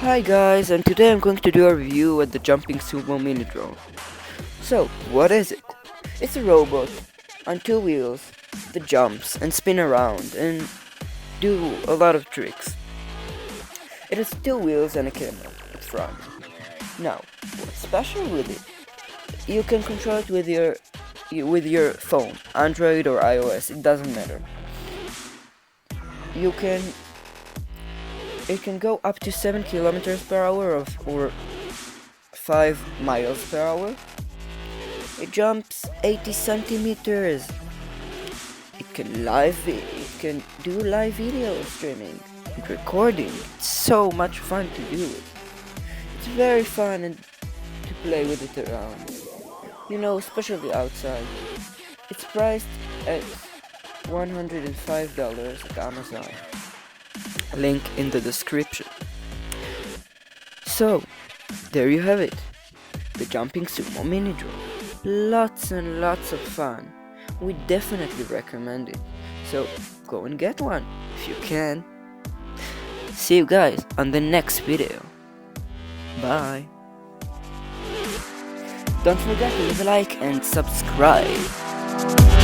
Hi guys, and today I'm going to do a review with the jumping sumo minidrone. So, what is it? It's a robot on two wheels that jumps and spin around and do a lot of tricks. It has two wheels and a camera at front. Now, what's special with it? You can control it with your phone, Android or iOS, it doesn't matter. You can It can go up to 7 kilometers per hour or 5 miles per hour. It jumps 80 centimeters. It can do live video streaming and recording. It's so much fun to do it. It's very fun and to play with it around. Especially outside. It's priced at $105 at Amazon. Link in the description. So, there you have it. The jumping sumo mini drone. Lots and lots of fun. We definitely recommend it. So, go and get one if you can. See you guys on the next video. Bye. Don't forget to leave a like and subscribe.